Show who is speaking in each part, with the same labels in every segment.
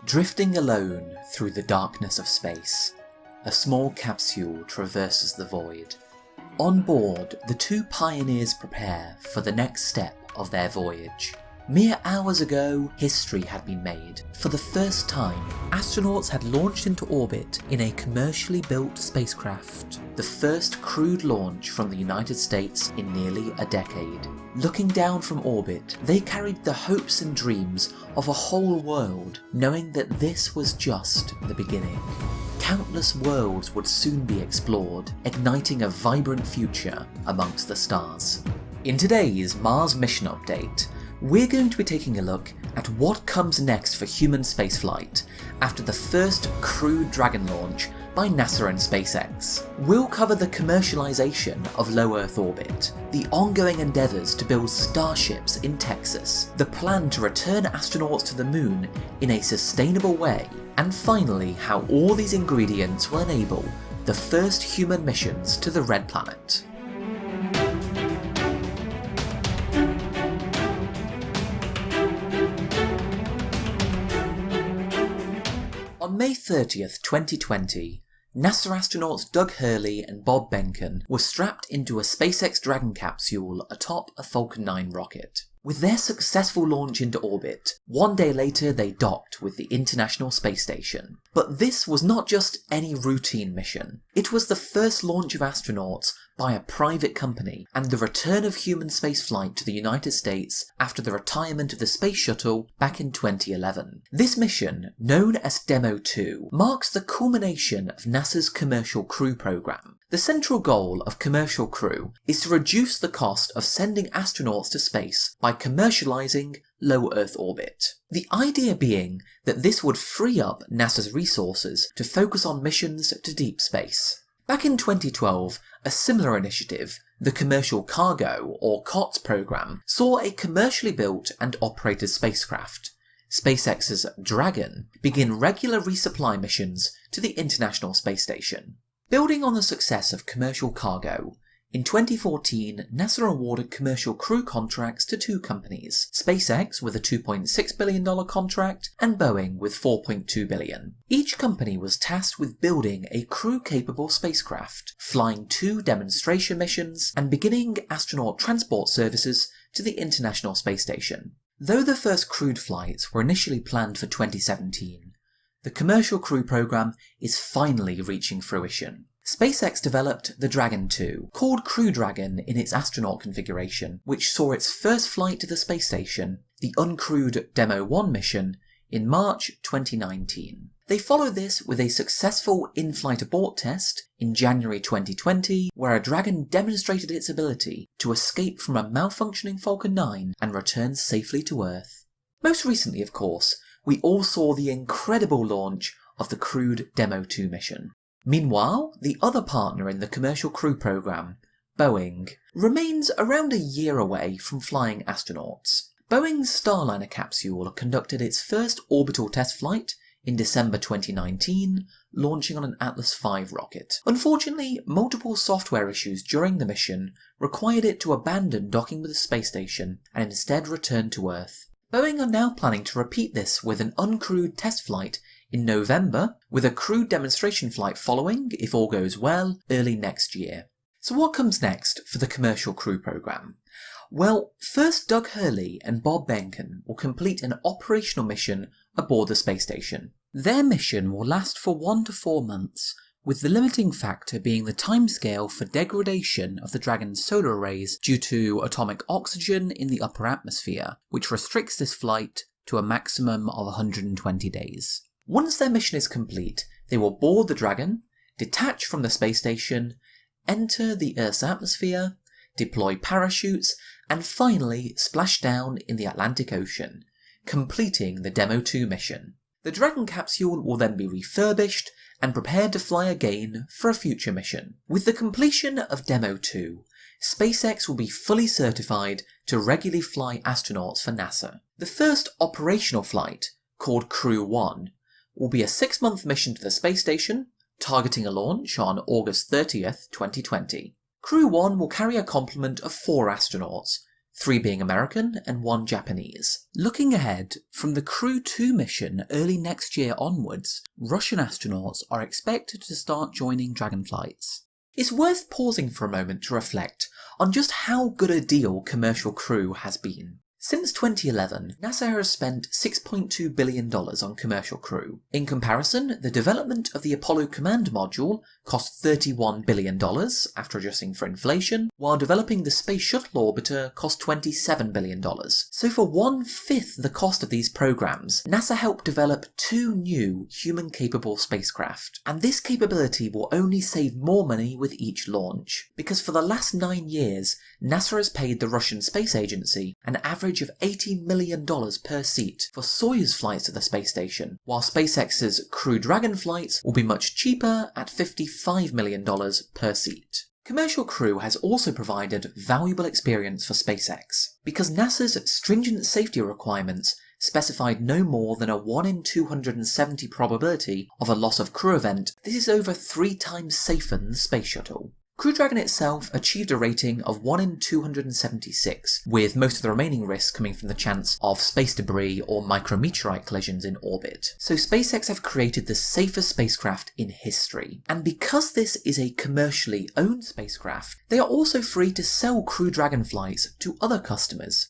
Speaker 1: Drifting alone through the darkness of space, a small capsule traverses the void. On board, the two pioneers prepare for the next step of their voyage. Mere hours ago, history had been made. For the first time, astronauts had launched into orbit in a commercially built spacecraft, the first crewed launch from the United States in nearly a decade. Looking down from orbit, they carried the hopes and dreams of a whole world, knowing that this was just the beginning. Countless worlds would soon be explored, igniting a vibrant future amongst the stars. In today's Mars mission update, we're going to be taking a look at what comes next for human spaceflight after the first crewed Dragon launch by NASA and SpaceX. We'll cover the commercialization of low Earth orbit, the ongoing endeavours to build starships in Texas, the plan to return astronauts to the moon in a sustainable way, and finally how all these ingredients will enable the first human missions to the Red Planet. On May 30th, 2020, NASA astronauts Doug Hurley and Bob Behnken were strapped into a SpaceX Dragon capsule atop a Falcon 9 rocket. With their successful launch into orbit, one day later they docked with the International Space Station. But this was not just any routine mission. It was the first launch of astronauts by a private company and the return of human spaceflight to the United States after the retirement of the Space Shuttle back in 2011. This mission, known as Demo 2, marks the culmination of NASA's Commercial Crew program. The central goal of Commercial Crew is to reduce the cost of sending astronauts to space by commercializing low Earth orbit. The idea being that this would free up NASA's resources to focus on missions to deep space. Back in 2012, a similar initiative, the Commercial Cargo or COTS program, saw a commercially built and operated spacecraft, SpaceX's Dragon, begin regular resupply missions to the International Space Station. Building on the success of Commercial Cargo, in 2014, NASA awarded Commercial Crew contracts to two companies, SpaceX with a $2.6 billion contract and Boeing with $4.2 billion. Each company was tasked with building a crew-capable spacecraft, flying two demonstration missions, and beginning astronaut transport services to the International Space Station. Though the first crewed flights were initially planned for 2017, the Commercial Crew program is finally reaching fruition. SpaceX developed the Dragon 2, called Crew Dragon in its astronaut configuration, which saw its first flight to the space station, the uncrewed Demo 1 mission, in March 2019. They followed this with a successful in-flight abort test in January 2020, where a Dragon demonstrated its ability to escape from a malfunctioning Falcon 9 and return safely to Earth. Most recently, of course, we all saw the incredible launch of the crewed Demo 2 mission. Meanwhile, the other partner in the Commercial Crew program, Boeing, remains around a year away from flying astronauts. Boeing's Starliner capsule conducted its first orbital test flight in December 2019, launching on an Atlas V rocket. Unfortunately, multiple software issues during the mission required it to abandon docking with the space station and instead return to Earth. Boeing are now planning to repeat this with an uncrewed test flight in November, with a crewed demonstration flight following, if all goes well, early next year. So what comes next for the Commercial Crew program? Well, first Doug Hurley and Bob Behnken will complete an operational mission aboard the space station. Their mission will last for 1 to 4 months, with the limiting factor being the timescale for degradation of the Dragon's solar arrays due to atomic oxygen in the upper atmosphere, which restricts this flight to a maximum of 120 days. Once their mission is complete, they will board the Dragon, detach from the space station, enter the Earth's atmosphere, deploy parachutes, and finally splash down in the Atlantic Ocean, completing the Demo 2 mission. The Dragon capsule will then be refurbished and prepared to fly again for a future mission. With the completion of Demo 2, SpaceX will be fully certified to regularly fly astronauts for NASA. The first operational flight, called Crew 1, will be a 6-month mission to the space station, targeting a launch on August 30th, 2020. Crew 1 will carry a complement of 4 astronauts, 3 being American and 1 Japanese. Looking ahead, from the Crew 2 mission early next year onwards, Russian astronauts are expected to start joining Dragon flights. It's worth pausing for a moment to reflect on just how good a deal Commercial Crew has been. Since 2011, NASA has spent $6.2 billion on Commercial Crew. In comparison, the development of the Apollo Command Module cost $31 billion after adjusting for inflation, while developing the Space Shuttle Orbiter cost $27 billion. So for 1/5 the cost of these programs, NASA helped develop 2 new human-capable spacecraft. And this capability will only save more money with each launch, because for the last 9 years, NASA has paid the Russian Space Agency an average of $80 million per seat for Soyuz flights to the space station, while SpaceX's Crew Dragon flights will be much cheaper at $55 million per seat. Commercial Crew has also provided valuable experience for SpaceX, because NASA's stringent safety requirements specified no more than a 1 in 270 probability of a loss of crew event. This is over 3 times safer than the Space Shuttle. Crew Dragon itself achieved a rating of 1 in 276, with most of the remaining risks coming from the chance of space debris or micrometeorite collisions in orbit. So SpaceX have created the safest spacecraft in history. And because this is a commercially owned spacecraft, they are also free to sell Crew Dragon flights to other customers,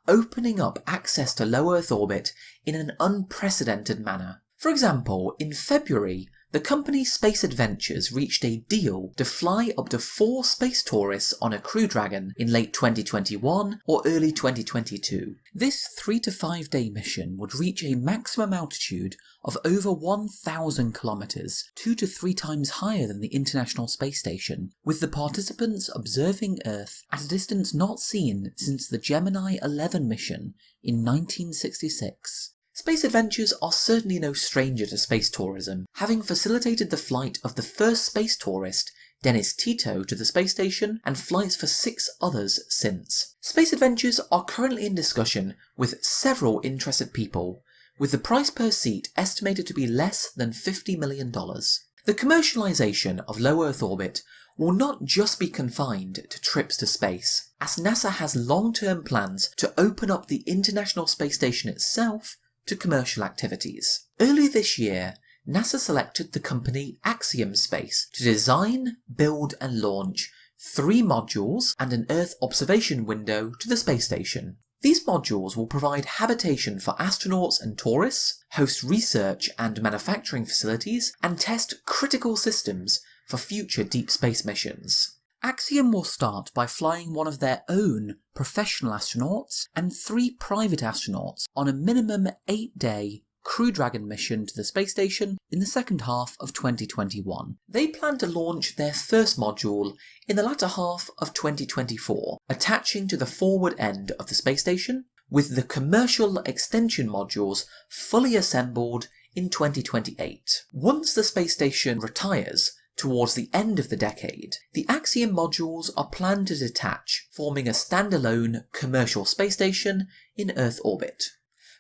Speaker 1: opening up access to low Earth orbit in an unprecedented manner. For example, in February, the company Space Adventures reached a deal to fly up to 4 space tourists on a Crew Dragon in late 2021 or early 2022. This 3 to 5 day mission would reach a maximum altitude of over 1,000 kilometers, 2 to 3 times higher than the International Space Station, with the participants observing Earth at a distance not seen since the Gemini 11 mission in 1966. Space Adventures are certainly no stranger to space tourism, having facilitated the flight of the first space tourist, Dennis Tito, to the space station, and flights for 6 others since. Space Adventures are currently in discussion with several interested people, with the price per seat estimated to be less than $50 million. The commercialization of low Earth orbit will not just be confined to trips to space, as NASA has long-term plans to open up the International Space Station itself to commercial activities. Earlier this year, NASA selected the company Axiom Space to design, build and launch 3 modules and an Earth observation window to the space station. These modules will provide habitation for astronauts and tourists, host research and manufacturing facilities, and test critical systems for future deep space missions. Axiom will start by flying one of their own professional astronauts and 3 private astronauts on a minimum 8-day Crew Dragon mission to the space station in the second half of 2021. They plan to launch their first module in the latter half of 2024, attaching to the forward end of the space station, with the commercial extension modules fully assembled in 2028. Once the space station retires, towards the end of the decade, the Axiom modules are planned to detach, forming a standalone commercial space station in Earth orbit.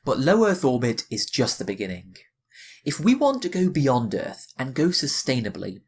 Speaker 1: But low Earth orbit is just the beginning. If we want to go beyond Earth and go sustainably,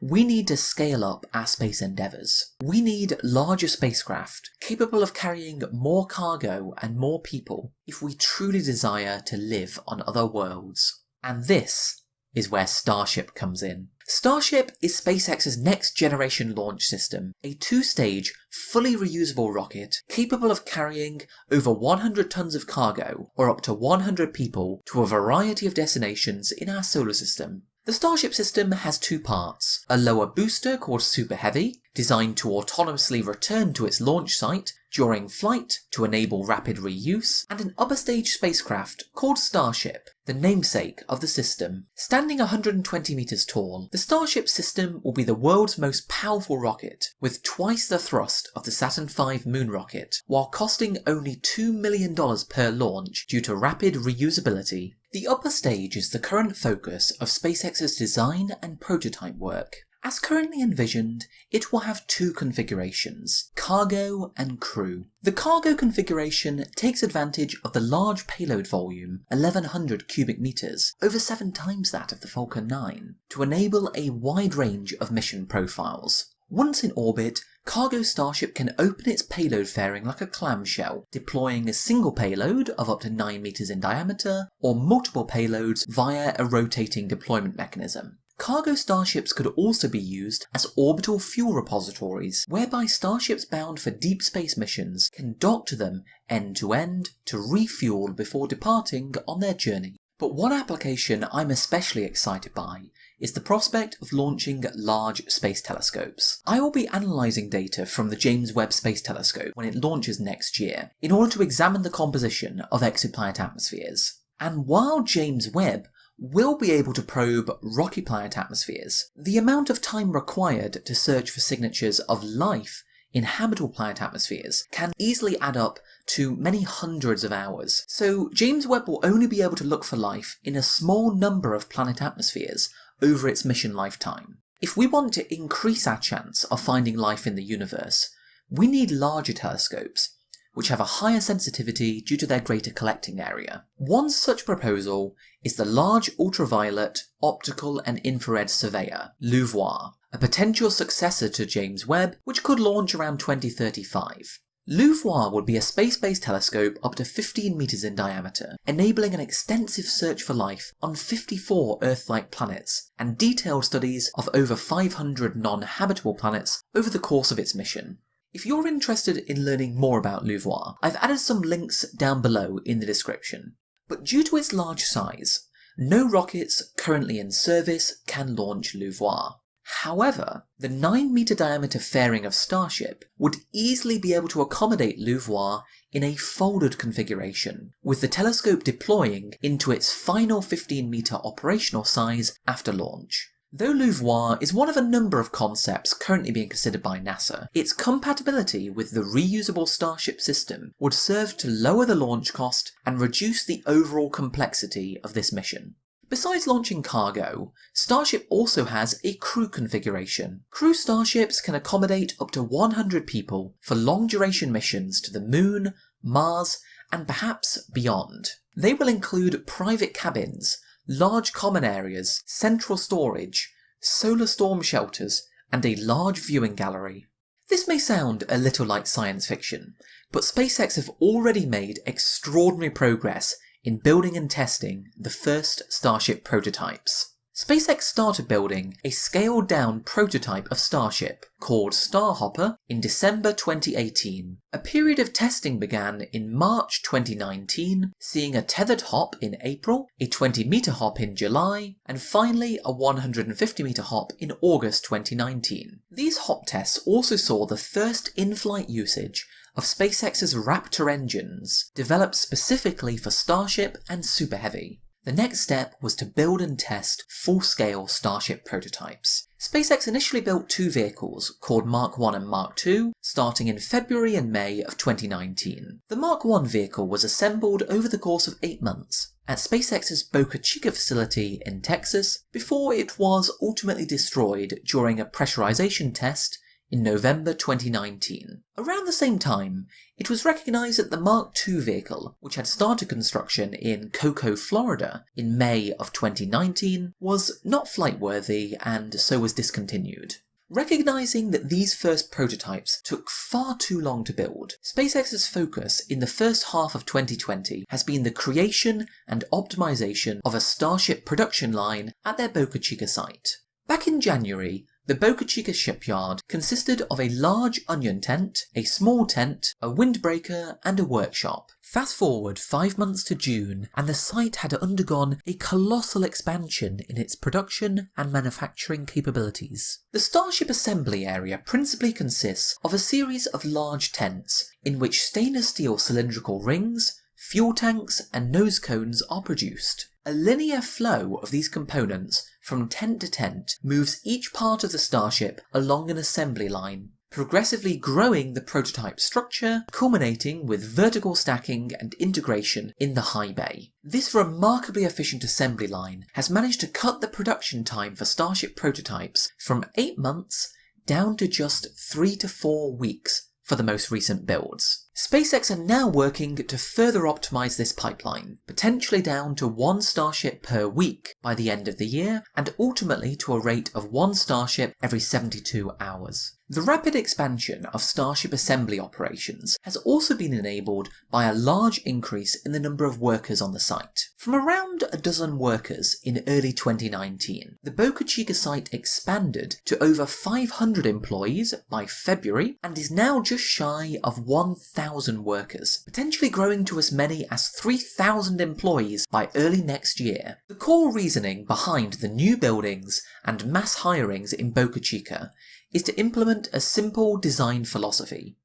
Speaker 1: we need to scale up our space endeavours. We need larger spacecraft, capable of carrying more cargo and more people, if we truly desire to live on other worlds. And this is where Starship comes in. Starship is SpaceX's next-generation launch system, a 2-stage, fully reusable rocket capable of carrying over 100 tons of cargo, or up to 100 people, to a variety of destinations in our solar system. The Starship system has 2 parts: a lower booster called Super Heavy, designed to autonomously return to its launch site during flight to enable rapid reuse, and an upper stage spacecraft called Starship, the namesake of the system. Standing 120 meters tall, the Starship system will be the world's most powerful rocket, with twice the thrust of the Saturn V moon rocket, while costing only $2 million per launch due to rapid reusability. The upper stage is the current focus of SpaceX's design and prototype work. As currently envisioned, it will have 2 configurations: cargo and crew. The cargo configuration takes advantage of the large payload volume, 1100 cubic meters, over 7 times that of the Falcon 9, to enable a wide range of mission profiles. Once in orbit, cargo Starship can open its payload fairing like a clamshell, deploying a single payload of up to 9 meters in diameter, or multiple payloads via a rotating deployment mechanism. Cargo starships could also be used as orbital fuel repositories, whereby starships bound for deep space missions can dock to them end to end to refuel before departing on their journey. But one application I'm especially excited by is the prospect of launching large space telescopes. I will be analysing data from the James Webb Space Telescope when it launches next year, in order to examine the composition of exoplanet atmospheres. And while James Webb will be able to probe rocky planet atmospheres, the amount of time required to search for signatures of life in habitable planet atmospheres can easily add up to many hundreds of hours. So James Webb will only be able to look for life in a small number of planet atmospheres over its mission lifetime. If we want to increase our chance of finding life in the universe, we need larger telescopes, which have a higher sensitivity due to their greater collecting area. One such proposal is the Large Ultraviolet Optical and Infrared Surveyor, LUVOIR, a potential successor to James Webb, which could launch around 2035. LUVOIR would be a space-based telescope up to 15 meters in diameter, enabling an extensive search for life on 54 Earth-like planets, and detailed studies of over 500 non-habitable planets over the course of its mission. If you're interested in learning more about LUVOIR, I've added some links down below in the description. But due to its large size, no rockets currently in service can launch LUVOIR. However, the 9-meter diameter fairing of Starship would easily be able to accommodate LUVOIR in a folded configuration, with the telescope deploying into its final 15-meter operational size after launch. Though LUVOIR is one of a number of concepts currently being considered by NASA, its compatibility with the reusable Starship system would serve to lower the launch cost and reduce the overall complexity of this mission. Besides launching cargo, Starship also has a crew configuration. Crew starships can accommodate up to 100 people for long-duration missions to the Moon, Mars, and perhaps beyond. They will include private cabins, large common areas, central storage, solar storm shelters, and a large viewing gallery. This may sound a little like science fiction, but SpaceX have already made extraordinary progress in building and testing the first Starship prototypes. SpaceX started building a scaled-down prototype of Starship called Starhopper in December 2018. A period of testing began in March 2019, seeing a tethered hop in April, a 20-meter hop in July, and finally a 150-meter hop in August 2019. These hop tests also saw the first in-flight usage of SpaceX's Raptor engines, developed specifically for Starship and Super Heavy. The next step was to build and test full-scale Starship prototypes. SpaceX initially built 2 vehicles, called Mark 1 and Mark 2, starting in February and May of 2019. The Mark 1 vehicle was assembled over the course of 8 months at SpaceX's Boca Chica facility in Texas, before it was ultimately destroyed during a pressurization test in November 2019. Around the same time, it was recognised that the Mark II vehicle, which had started construction in Cocoa, Florida in May of 2019, was not flight-worthy and so was discontinued. Recognising that these first prototypes took far too long to build, SpaceX's focus in the first half of 2020 has been the creation and optimisation of a Starship production line at their Boca Chica site. Back in January, the Boca Chica shipyard consisted of a large onion tent, a small tent, a windbreaker, and a workshop. Fast forward 5 months to June, and the site had undergone a colossal expansion in its production and manufacturing capabilities. The Starship assembly area principally consists of a series of large tents, in which stainless steel cylindrical rings, fuel tanks, and nose cones are produced. A linear flow of these components from tent to tent moves each part of the Starship along an assembly line, progressively growing the prototype structure, culminating with vertical stacking and integration in the high bay. This remarkably efficient assembly line has managed to cut the production time for Starship prototypes from 8 months down to just 3 to 4 weeks for the most recent builds. SpaceX are now working to further optimize this pipeline, potentially down to 1 Starship per week by the end of the year, and ultimately to a rate of 1 Starship every 72 hours. The rapid expansion of Starship assembly operations has also been enabled by a large increase in the number of workers on the site. From around a dozen workers in early 2019, the Boca Chica site expanded to over 500 employees by February and is now just shy of 1,000 workers, potentially growing to as many as 3,000 employees by early next year. The core reasoning behind the new buildings and mass hirings in Boca Chica is to implement a simple design philosophy.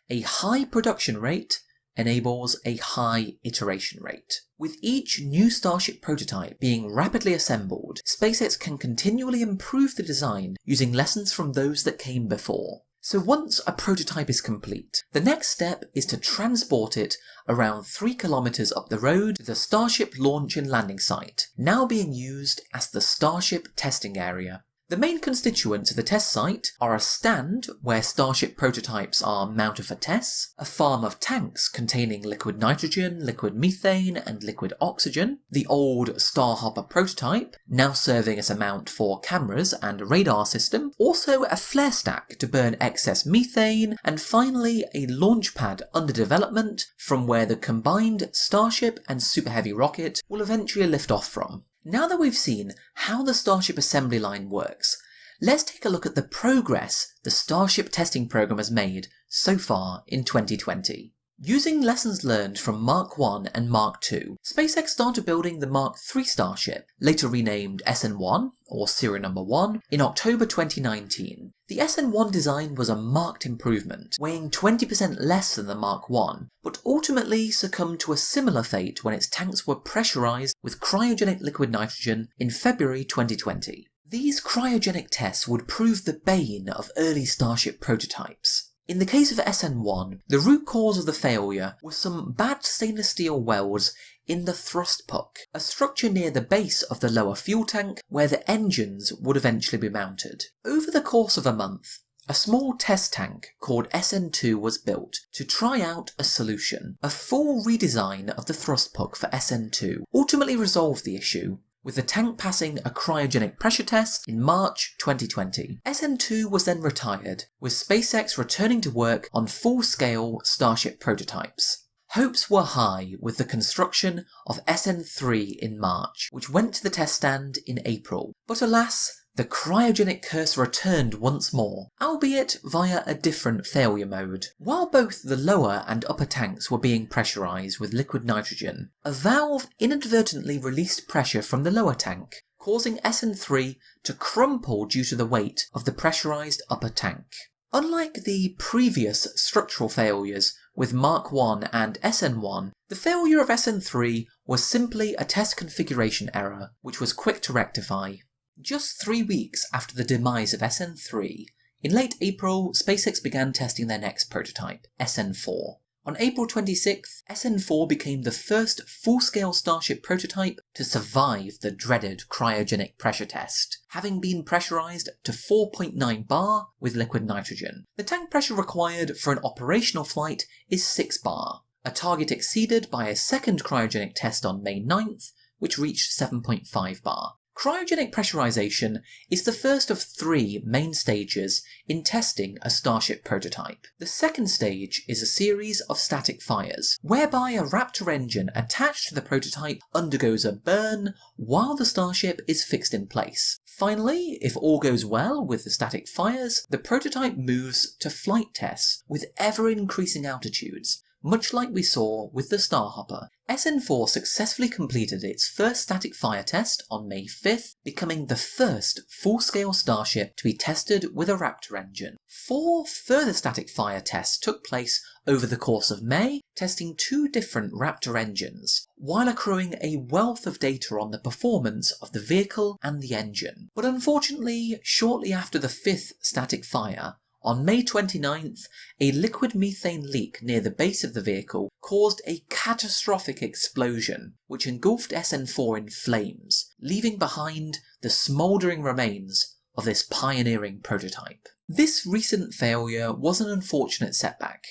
Speaker 1: A high production rate enables a high iteration rate. With each new Starship prototype being rapidly assembled, SpaceX can continually improve the design using lessons from those that came before. So once a prototype is complete, the next step is to transport it around 3 kilometers up the road to the Starship launch and landing site, now being used as the Starship testing area. The main constituents of the test site are a stand where Starship prototypes are mounted for tests, a farm of tanks containing liquid nitrogen, liquid methane and liquid oxygen, the old Starhopper prototype, now serving as a mount for cameras and a radar system, also a flare stack to burn excess methane, and finally a launch pad under development from where the combined Starship and Super Heavy rocket will eventually lift off from. Now that we've seen how the Starship assembly line works, let's take a look at the progress the Starship testing program has made so far in 2020. Using lessons learned from Mark 1 and Mark 2, SpaceX started building the Mark 3 Starship, later renamed SN1, or Serial Number 1, in October 2019. The SN1 design was a marked improvement, weighing 20% less than the Mark 1, but ultimately succumbed to a similar fate when its tanks were pressurized with cryogenic liquid nitrogen in February 2020. These cryogenic tests would prove the bane of early Starship prototypes. In the case of SN1, the root cause of the failure was some bad stainless steel welds in the thrust puck, a structure near the base of the lower fuel tank where the engines would eventually be mounted. Over the course of a month, a small test tank called SN2 was built to try out a solution. A full redesign of the thrust puck for SN2 ultimately resolved the issue, with the tank passing a cryogenic pressure test in March 2020. SN2 was then retired, with SpaceX returning to work on full-scale Starship prototypes. Hopes were high with the construction of SN3 in March, which went to the test stand in April, but alas, the cryogenic curse returned once more, albeit via a different failure mode. While both the lower and upper tanks were being pressurized with liquid nitrogen, a valve inadvertently released pressure from the lower tank, causing SN3 to crumple due to the weight of the pressurized upper tank. Unlike the previous structural failures with Mark 1 and SN1, the failure of SN3 was simply a test configuration error, which was quick to rectify. Just 3 weeks after the demise of SN3, in late April, SpaceX began testing their next prototype, SN4. On April 26th, SN4 became the first full-scale Starship prototype to survive the dreaded cryogenic pressure test, having been pressurized to 4.9 bar with liquid nitrogen. The tank pressure required for an operational flight is 6 bar, a target exceeded by a second cryogenic test on May 9th, which reached 7.5 bar. Cryogenic pressurization is the first of 3 main stages in testing a Starship prototype. The second stage is a series of static fires, whereby a Raptor engine attached to the prototype undergoes a burn while the Starship is fixed in place. Finally, if all goes well with the static fires, the prototype moves to flight tests with ever-increasing altitudes, much like we saw with the Starhopper. SN4 successfully completed its first static fire test on May 5th, becoming the first full-scale Starship to be tested with a Raptor engine. 4 further static fire tests took place over the course of May, testing 2 different Raptor engines, while accruing a wealth of data on the performance of the vehicle and the engine. But unfortunately, shortly after the 5th static fire, on May 29th, a liquid methane leak near the base of the vehicle caused a catastrophic explosion, which engulfed SN4 in flames, leaving behind the smouldering remains of this pioneering prototype. This recent failure was an unfortunate setback,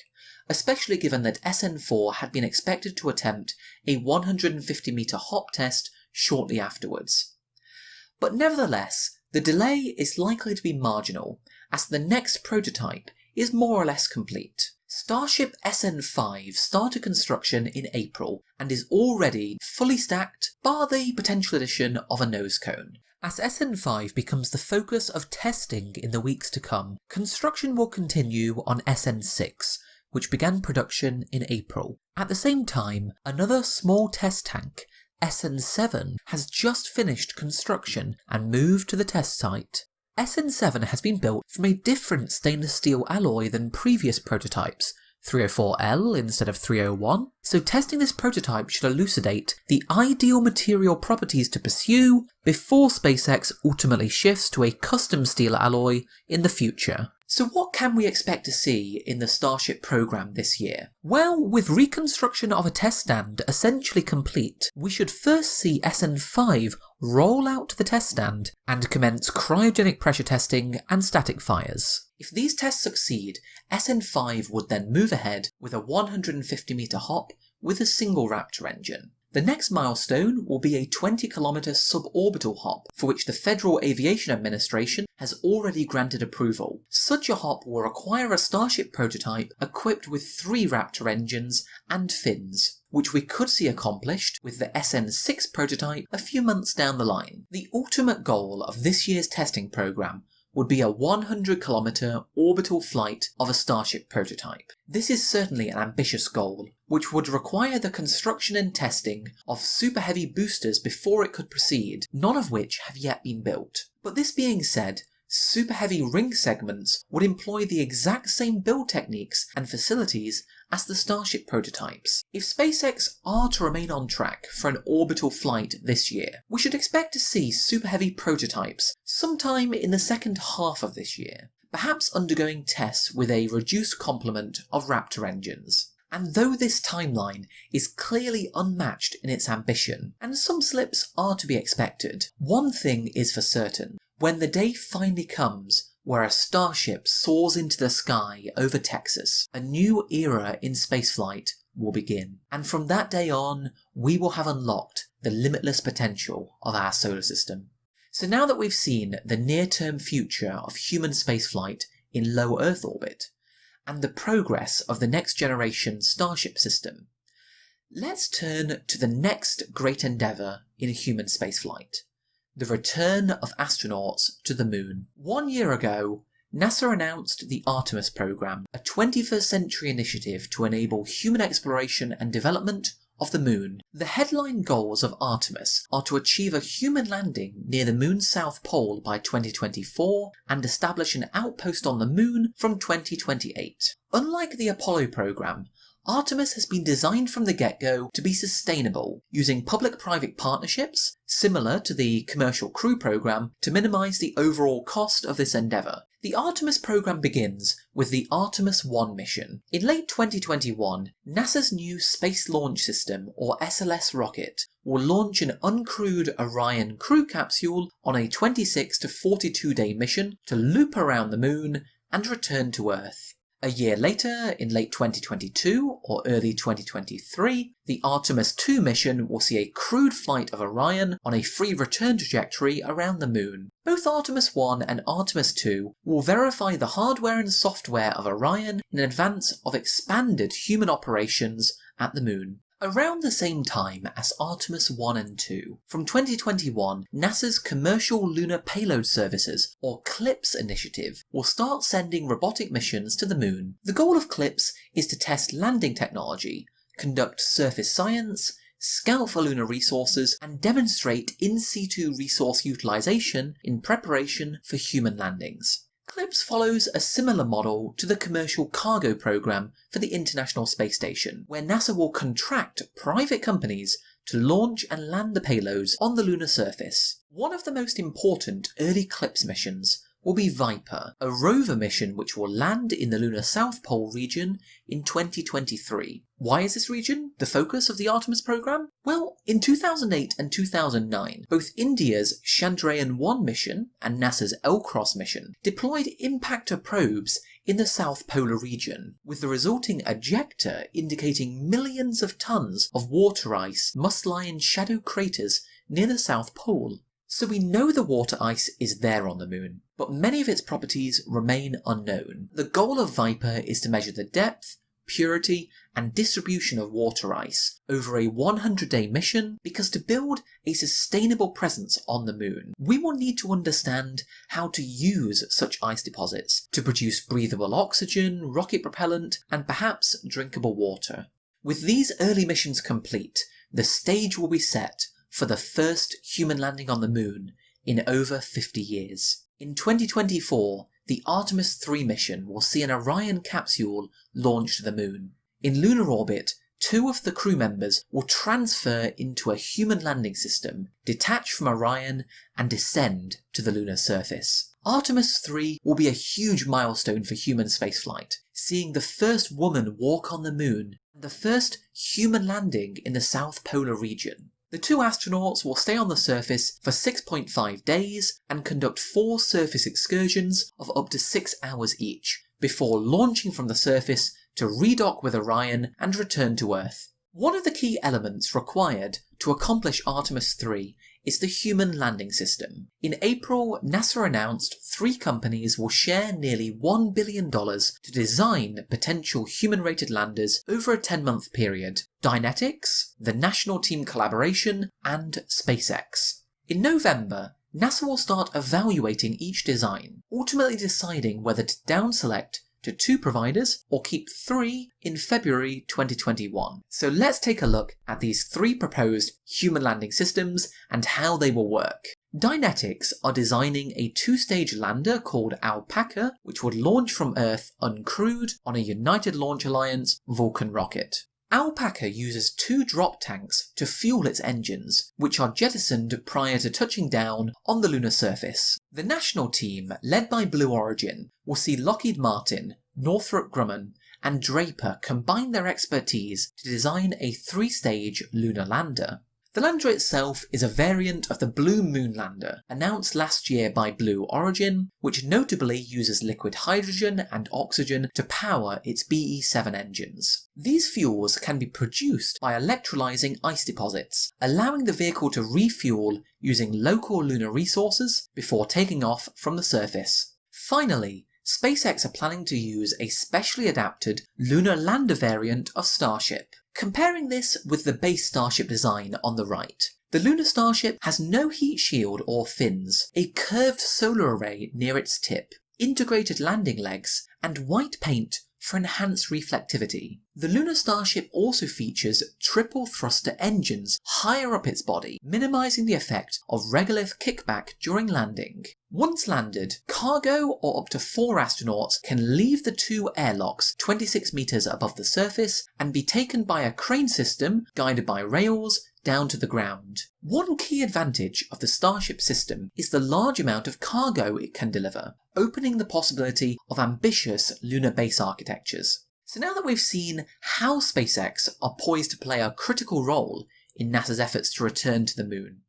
Speaker 1: especially given that SN4 had been expected to attempt a 150-metre hop test shortly afterwards. But nevertheless, the delay is likely to be marginal, as the next prototype is more or less complete. Starship SN5 started construction in April and is already fully stacked, bar the potential addition of a nose cone. As SN5 becomes the focus of testing in the weeks to come, construction will continue on SN6, which began production in April. At the same time, another small test tank, SN7, has just finished construction and moved to the test site. SN7 has been built from a different stainless steel alloy than previous prototypes, 304L instead of 301, so testing this prototype should elucidate the ideal material properties to pursue before SpaceX ultimately shifts to a custom steel alloy in the future. So what can we expect to see in the Starship program this year? Well, with reconstruction of a test stand essentially complete, we should first see SN5 roll out to the test stand and commence cryogenic pressure testing and static fires. If these tests succeed, SN5 would then move ahead with a 150-metre hop with a single Raptor engine. The next milestone will be a 20-km suborbital hop, for which the Federal Aviation Administration has already granted approval. Such a hop will require a Starship prototype equipped with 3 Raptor engines and fins, which we could see accomplished with the SN6 prototype a few months down the line. The ultimate goal of this year's testing program would be a 100-km orbital flight of a Starship prototype. This is certainly an ambitious goal, which would require the construction and testing of super heavy boosters before it could proceed, none of which have yet been built. But this being said, super heavy ring segments would employ the exact same build techniques and facilities as the Starship prototypes. If SpaceX are to remain on track for an orbital flight this year, we should expect to see super heavy prototypes sometime in the second half of this year, perhaps undergoing tests with a reduced complement of Raptor engines. And though this timeline is clearly unmatched in its ambition, and some slips are to be expected, one thing is for certain: when the day finally comes where a Starship soars into the sky over Texas, a new era in spaceflight will begin. And from that day on, we will have unlocked the limitless potential of our solar system. So now that we've seen the near-term future of human spaceflight in low Earth orbit, and the progress of the next generation Starship system, let's turn to the next great endeavour in human spaceflight: the return of astronauts to the moon. 1 year ago, NASA announced the Artemis program, a 21st century initiative to enable human exploration and development of the moon. The headline goals of Artemis are to achieve a human landing near the moon's south pole by 2024 and establish an outpost on the moon from 2028. Unlike the Apollo program, Artemis has been designed from the get-go to be sustainable, using public-private partnerships, similar to the Commercial Crew program, to minimise the overall cost of this endeavour. The Artemis program begins with the Artemis 1 mission. In late 2021, NASA's new Space Launch System, or SLS rocket, will launch an uncrewed Orion crew capsule on a 26 to 42 day mission to loop around the moon and return to Earth. A year later, in late 2022 or early 2023, the Artemis 2 mission will see a crewed flight of Orion on a free return trajectory around the moon. Both Artemis 1 and Artemis 2 will verify the hardware and software of Orion in advance of expanded human operations at the moon. Around the same time as Artemis 1 and 2, from 2021, NASA's Commercial Lunar Payload Services, or CLPS initiative, will start sending robotic missions to the moon. The goal of CLPS is to test landing technology, conduct surface science, scout for lunar resources, and demonstrate in situ resource utilization in preparation for human landings. CLPS follows a similar model to the Commercial Cargo program for the International Space Station, where NASA will contract private companies to launch and land the payloads on the lunar surface. One of the most important early CLPS missions will be Viper, a rover mission which will land in the lunar South Pole region in 2023. Why is this region the focus of the Artemis program? Well, in 2008 and 2009, both India's Chandrayaan-1 mission and NASA's LCROSS mission deployed impactor probes in the South Polar region, with the resulting ejecta indicating millions of tons of water ice must lie in shadow craters near the South Pole. So we know the water ice is there on the moon, but many of its properties remain unknown. The goal of Viper is to measure the depth, purity, and distribution of water ice over a 100-day mission, because to build a sustainable presence on the moon, we will need to understand how to use such ice deposits to produce breathable oxygen, rocket propellant, and perhaps drinkable water. With these early missions complete, the stage will be set for the first human landing on the moon in over 50 years. In 2024, the Artemis 3 mission will see an Orion capsule launch to the moon. In lunar orbit, 2 of the crew members will transfer into a human landing system, detach from Orion, and descend to the lunar surface. Artemis 3 will be a huge milestone for human spaceflight, seeing the first woman walk on the moon and the first human landing in the South Polar region. The 2 astronauts will stay on the surface for 6.5 days and conduct 4 surface excursions of up to 6 hours each, before launching from the surface to redock with Orion and return to Earth. One of the key elements required to accomplish Artemis 3 is the human landing system. In April, NASA announced 3 companies will share nearly $1 billion to design potential human-rated landers over a 10-month period: Dynetics, the National Team Collaboration, and SpaceX. In November, NASA will start evaluating each design, ultimately deciding whether to down-select to 2 providers or keep 3 in February 2021. So let's take a look at these 3 proposed human landing systems and how they will work. Dynetics are designing a 2-stage lander called Alpaca, which would launch from Earth uncrewed on a United Launch Alliance Vulcan rocket. Alpaca uses 2 drop tanks to fuel its engines, which are jettisoned prior to touching down on the lunar surface. The national team, led by Blue Origin, will see Lockheed Martin, Northrop Grumman, and Draper combine their expertise to design a 3-stage lunar lander. The lander itself is a variant of the Blue Moon lander, announced last year by Blue Origin, which notably uses liquid hydrogen and oxygen to power its BE-7 engines. These fuels can be produced by electrolyzing ice deposits, allowing the vehicle to refuel using local lunar resources before taking off from the surface. Finally, SpaceX are planning to use a specially adapted lunar lander variant of Starship. Comparing this with the base Starship design on the right, the lunar Starship has no heat shield or fins, a curved solar array near its tip, integrated landing legs, and white paint for enhanced reflectivity. The lunar Starship also features triple thruster engines higher up its body, minimizing the effect of regolith kickback during landing. Once landed, cargo or up to 4 astronauts can leave the 2 airlocks 26 meters above the surface and be taken by a crane system guided by rails down to the ground. One key advantage of the Starship system is the large amount of cargo it can deliver, opening the possibility of ambitious lunar base architectures. So now that we've seen how SpaceX are poised to play a critical role in NASA's efforts to return to the moon,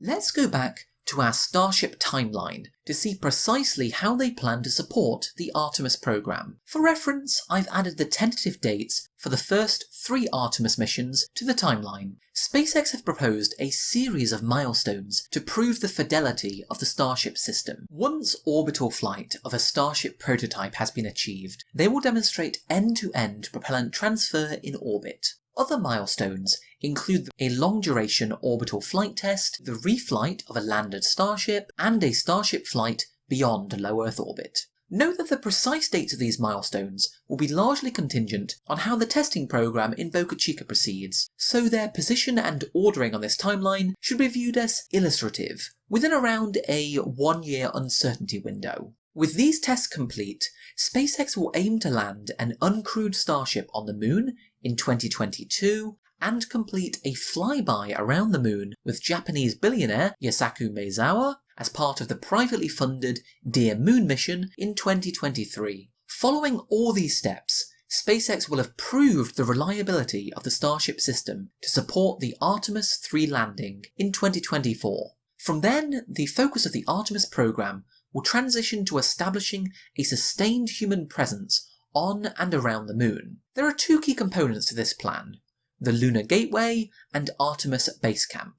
Speaker 1: let's go back to our Starship timeline to see precisely how they plan to support the Artemis program. For reference, I've added the tentative dates for the first 3 Artemis missions to the timeline. SpaceX have proposed a series of milestones to prove the fidelity of the Starship system. Once orbital flight of a Starship prototype has been achieved, they will demonstrate end-to-end propellant transfer in orbit. Other milestones include a long-duration orbital flight test, the reflight of a landed Starship, and a Starship flight beyond low Earth orbit. Note that the precise dates of these milestones will be largely contingent on how the testing program in Boca Chica proceeds, so their position and ordering on this timeline should be viewed as illustrative, within around a 1-year uncertainty window. With these tests complete, SpaceX will aim to land an uncrewed Starship on the moon in 2022 and complete a flyby around the moon with Japanese billionaire Yusaku Maezawa as part of the privately funded Dear Moon mission in 2023. Following all these steps, SpaceX will have proved the reliability of the Starship system to support the Artemis 3 landing in 2024. From then, the focus of the Artemis program will transition to establishing a sustained human presence on and around the Moon. There are two key components to this plan: the Lunar Gateway and Artemis Base Camp.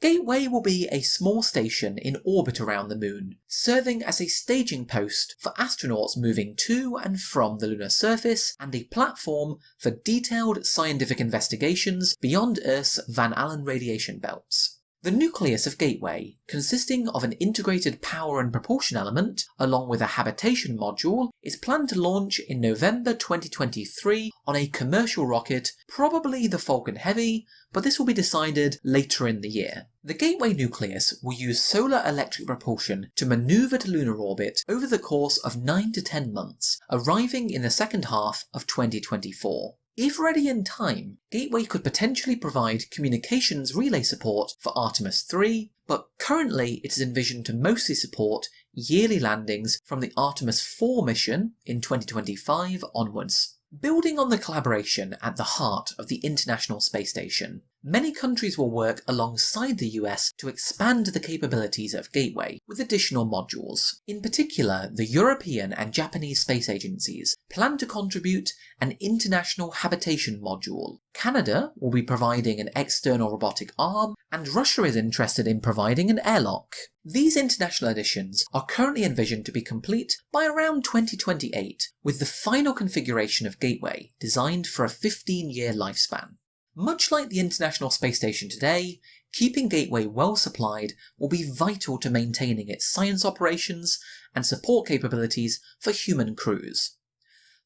Speaker 1: Gateway will be a small station in orbit around the Moon, serving as a staging post for astronauts moving to and from the lunar surface and a platform for detailed scientific investigations beyond Earth's Van Allen radiation belts. The nucleus of Gateway, consisting of an integrated power and propulsion element, along with a habitation module, is planned to launch in November 2023 on a commercial rocket, probably the Falcon Heavy, but this will be decided later in the year. The Gateway nucleus will use solar electric propulsion to maneuver to lunar orbit over the course of 9 to 10 months, arriving in the second half of 2024. If ready in time, Gateway could potentially provide communications relay support for Artemis 3, but currently it is envisioned to mostly support yearly landings from the Artemis 4 mission in 2025 onwards. Building on the collaboration at the heart of the International Space Station, many countries will work alongside the US to expand the capabilities of Gateway with additional modules. In particular, the European and Japanese space agencies plan to contribute an international habitation module. Canada will be providing an external robotic arm, and Russia is interested in providing an airlock. These international additions are currently envisioned to be complete by around 2028, with the final configuration of Gateway designed for a 15-year lifespan. Much like the International Space Station today, keeping Gateway well supplied will be vital to maintaining its science operations and support capabilities for human crews.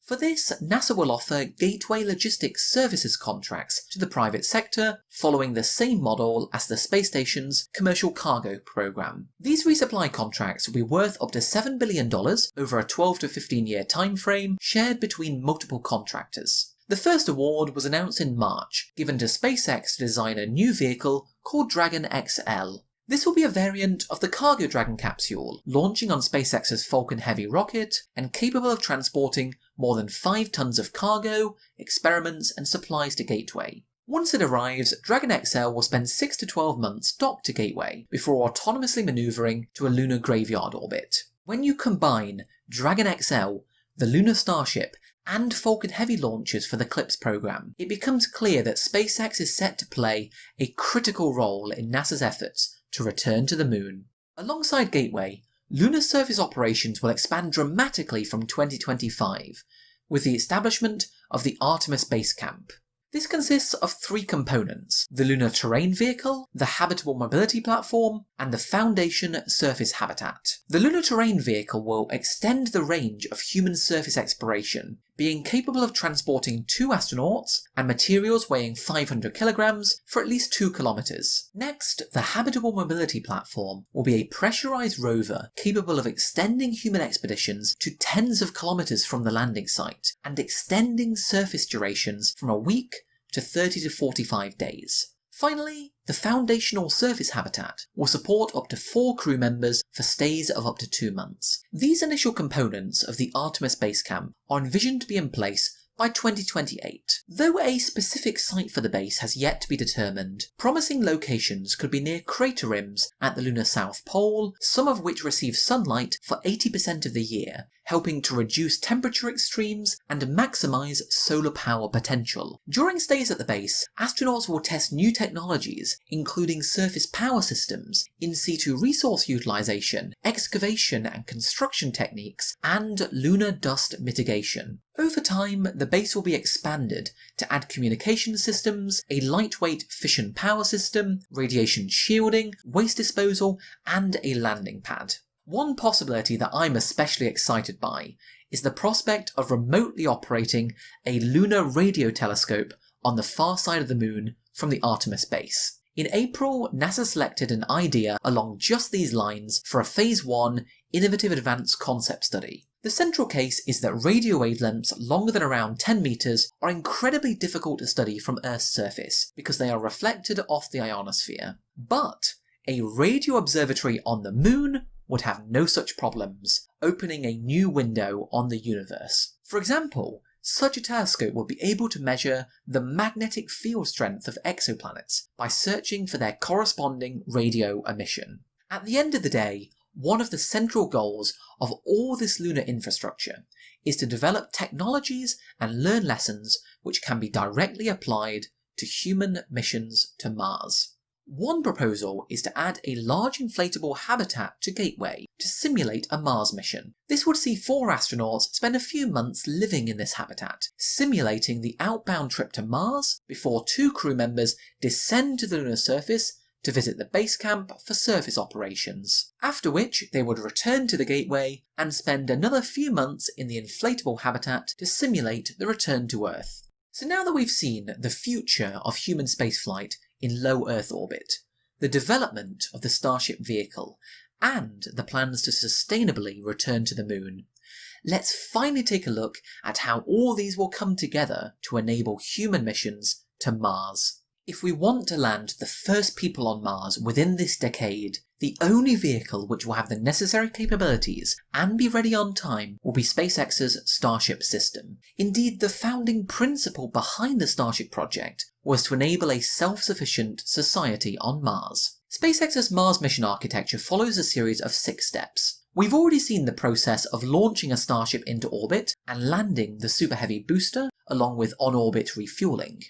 Speaker 1: For this, NASA will offer Gateway Logistics Services contracts to the private sector, following the same model as the space station's commercial cargo program. These resupply contracts will be worth up to $7 billion over a 12 to 15-year timeframe, shared between multiple contractors. The first award was announced in March, given to SpaceX to design a new vehicle called Dragon XL. This will be a variant of the Cargo Dragon capsule, launching on SpaceX's Falcon Heavy rocket and capable of transporting more than 5 tons of cargo, experiments and supplies to Gateway. Once it arrives, Dragon XL will spend 6 to 12 months docked to Gateway before autonomously maneuvering to a lunar graveyard orbit. When you combine Dragon XL, the Lunar Starship, and Falcon Heavy launches for the CLIPS program, it becomes clear that SpaceX is set to play a critical role in NASA's efforts to return to the Moon. Alongside Gateway, lunar surface operations will expand dramatically from 2025, with the establishment of the Artemis Base Camp. This consists of 3 components: the Lunar Terrain Vehicle, the Habitable Mobility Platform, and the Foundation Surface Habitat. The Lunar Terrain Vehicle will extend the range of human surface exploration, being capable of transporting 2 astronauts and materials weighing 500 kilograms for at least 2 kilometers. Next, the Habitable Mobility Platform will be a pressurized rover capable of extending human expeditions to tens of kilometers from the landing site, and extending surface durations from a week to 30 to 45 days. Finally, the Foundational Surface Habitat will support up to 4 crew members for stays of up to 2 months. These initial components of the Artemis Base Camp are envisioned to be in place by 2028. Though a specific site for the base has yet to be determined, promising locations could be near crater rims at the lunar South Pole, some of which receive sunlight for 80% of the year, helping to reduce temperature extremes and maximise solar power potential. During stays at the base, astronauts will test new technologies, including surface power systems, in situ resource utilisation, excavation and construction techniques, and lunar dust mitigation. Over time, the base will be expanded to add communication systems, a lightweight fission power system, radiation shielding, waste disposal, and a landing pad. One possibility that I'm especially excited by is the prospect of remotely operating a lunar radio telescope on the far side of the Moon from the Artemis base. In April, NASA selected an idea along just these lines for a Phase 1 Innovative Advanced Concept Study. The central case is that radio wavelengths longer than around 10 meters are incredibly difficult to study from Earth's surface because they are reflected off the ionosphere. But a radio observatory on the Moon would have no such problems, opening a new window on the universe. For example, such a telescope would be able to measure the magnetic field strength of exoplanets by searching for their corresponding radio emission. At the end of the day, One of the central goals of all this lunar infrastructure is to develop technologies and learn lessons which can be directly applied to human missions to Mars. One proposal is to add a large inflatable habitat to Gateway to simulate a Mars mission. This would see 4 astronauts spend a few months living in this habitat, simulating the outbound trip to Mars before 2 crew members descend to the lunar surface to visit the base camp for surface operations, after which they would return to the Gateway and spend another few months in the inflatable habitat to simulate the return to Earth. So now that we've seen the future of human spaceflight in low Earth orbit, the development of the Starship vehicle, and the plans to sustainably return to the Moon, let's finally take a look at how all these will come together to enable human missions to Mars. If we want to land the first people on Mars within this decade, the only vehicle which will have the necessary capabilities and be ready on time will be SpaceX's Starship system. Indeed, the founding principle behind the Starship project was to enable a self-sufficient society on Mars. SpaceX's Mars mission architecture follows a series of 6 steps. We've already seen the process of launching a Starship into orbit and landing the Super Heavy booster along with on-orbit refueling.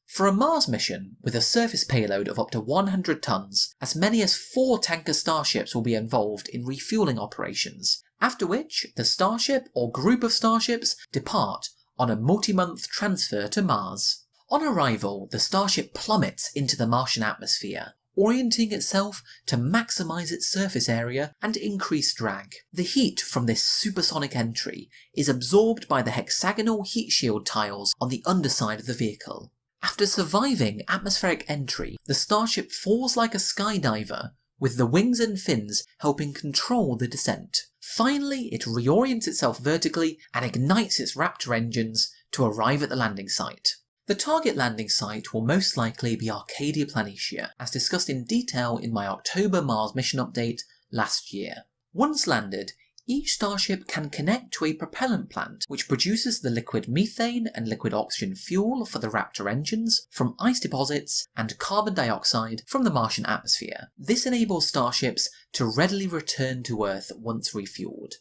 Speaker 1: For a Mars mission, with a surface payload of up to 100 tons, as many as 4 tanker starships will be involved in refueling operations, after which the Starship or group of starships depart on a multi-month transfer to Mars. On arrival, the Starship plummets into the Martian atmosphere, orienting itself to maximise its surface area and increase drag. The heat from this supersonic entry is absorbed by the hexagonal heat shield tiles on the underside of the vehicle. After surviving atmospheric entry, the Starship falls like a skydiver, with the wings and fins helping control the descent. Finally, it reorients itself vertically and ignites its Raptor engines to arrive at the landing site. The target landing site will most likely be Arcadia Planitia, as discussed in detail in my October Mars mission update last year. Once landed, each Starship can connect to a propellant plant which produces the liquid methane and liquid oxygen fuel for the Raptor engines from ice deposits and carbon dioxide from the Martian atmosphere. This enables Starships to readily return to Earth once refueled.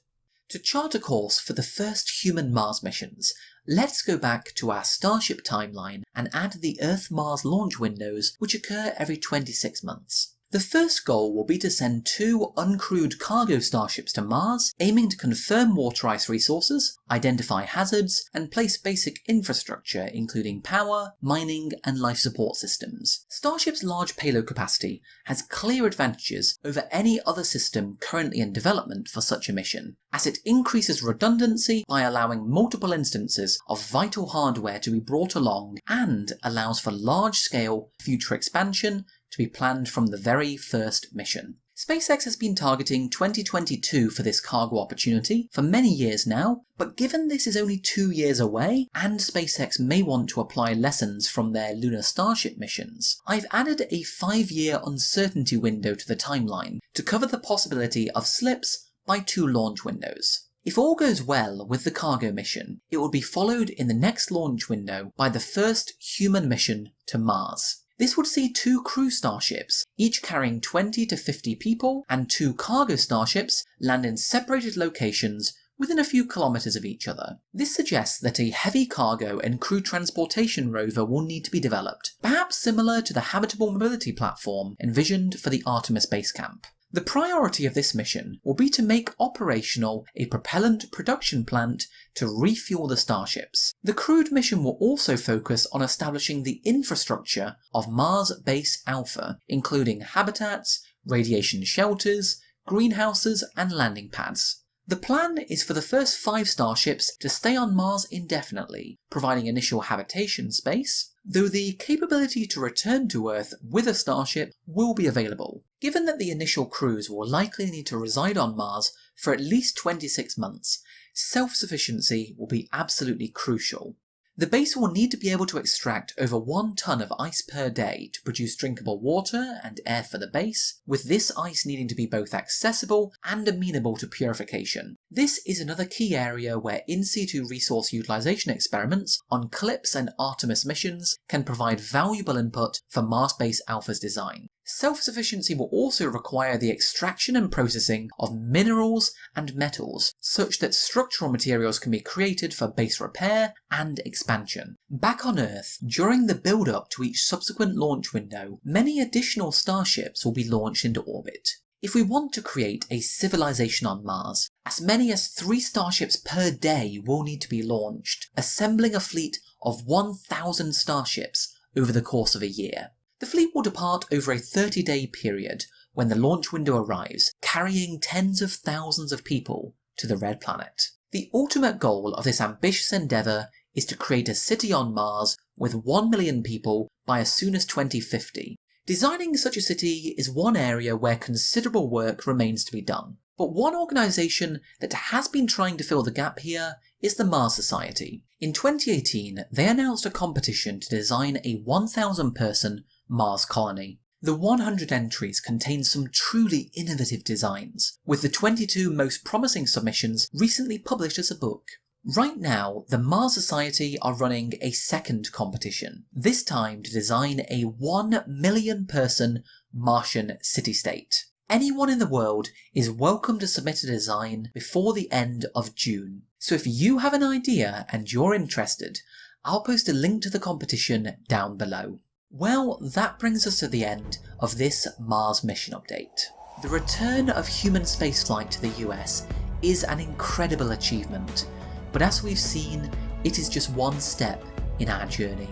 Speaker 1: To chart a course for the first human Mars missions, let's go back to our Starship timeline and add the Earth-Mars launch windows which occur every 26 months. The first goal will be to send 2 uncrewed cargo starships to Mars, aiming to confirm water ice resources, identify hazards, and place basic infrastructure including power, mining, and life support systems. Starship's large payload capacity has clear advantages over any other system currently in development for such a mission, as it increases redundancy by allowing multiple instances of vital hardware to be brought along and allows for large-scale future expansion to be planned from the very first mission. SpaceX has been targeting 2022 for this cargo opportunity for many years now, but given this is only 2 years away, and SpaceX may want to apply lessons from their lunar Starship missions, I've added a 5-year uncertainty window to the timeline to cover the possibility of slips by 2 launch windows. If all goes well with the cargo mission, it will be followed in the next launch window by the first human mission to Mars. This would see 2 crew starships, each carrying 20 to 50 people, and 2 cargo starships land in separated locations within a few kilometers of each other. This suggests that a heavy cargo and crew transportation rover will need to be developed, perhaps similar to the habitable mobility platform envisioned for the Artemis base camp. The priority of this mission will be to make operational a propellant production plant to refuel the starships. The crewed mission will also focus on establishing the infrastructure of Mars Base Alpha, including habitats, radiation shelters, greenhouses, and landing pads. The plan is for the first 5 starships to stay on Mars indefinitely, providing initial habitation space, though the capability to return to Earth with a starship will be available. Given that the initial crews will likely need to reside on Mars for at least 26 months, self-sufficiency will be absolutely crucial. The base will need to be able to extract over 1 ton of ice per day to produce drinkable water and air for the base, with this ice needing to be both accessible and amenable to purification. This is another key area where in-situ resource utilization experiments on CLIPS and Artemis missions can provide valuable input for Mars Base Alpha's design. Self-sufficiency will also require the extraction and processing of minerals and metals, such that structural materials can be created for base repair and expansion. Back on Earth, during the build-up to each subsequent launch window, many additional starships will be launched into orbit. If we want to create a civilization on Mars, as many as 3 starships per day will need to be launched, assembling a fleet of 1,000 starships over the course of a year. The fleet will depart over a 30-day period when the launch window arrives, carrying tens of thousands of people to the Red Planet. The ultimate goal of this ambitious endeavour is to create a city on Mars with 1 million people by as soon as 2050. Designing such a city is one area where considerable work remains to be done. But one organisation that has been trying to fill the gap here is the Mars Society. In 2018, they announced a competition to design a 1,000-person Mars colony. The 100 entries contain some truly innovative designs, with the 22 most promising submissions recently published as a book. Right now, the Mars Society are running a second competition, this time to design a 1 million-person Martian city-state. Anyone in the world is welcome to submit a design before the end of June. So if you have an idea and you're interested, I'll post a link to the competition down below. Well, that brings us to the end of this Mars mission update. The return of human spaceflight to the US is an incredible achievement, but as we've seen, it is just one step in our journey.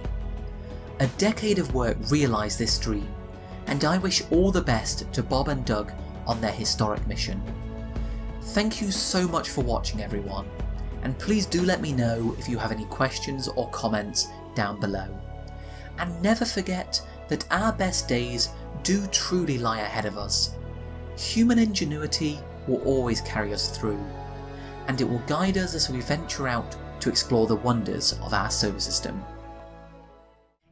Speaker 1: A decade of work realised this dream, and I wish all the best to Bob and Doug on their historic mission. Thank you so much for watching, everyone, and please do let me know if you have any questions or comments down below. And never forget that our best days do truly lie ahead of us. Human ingenuity will always carry us through, and it will guide us as we venture out to explore the wonders of our solar system.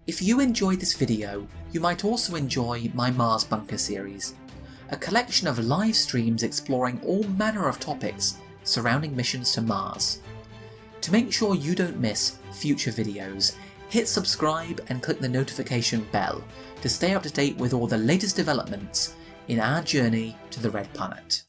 Speaker 1: If you enjoyed this video, you might also enjoy my Mars Bunker series, a collection of live streams exploring all manner of topics surrounding missions to Mars. To make sure you don't miss future videos, hit subscribe and click the notification bell to stay up to date with all the latest developments in our journey to the Red Planet.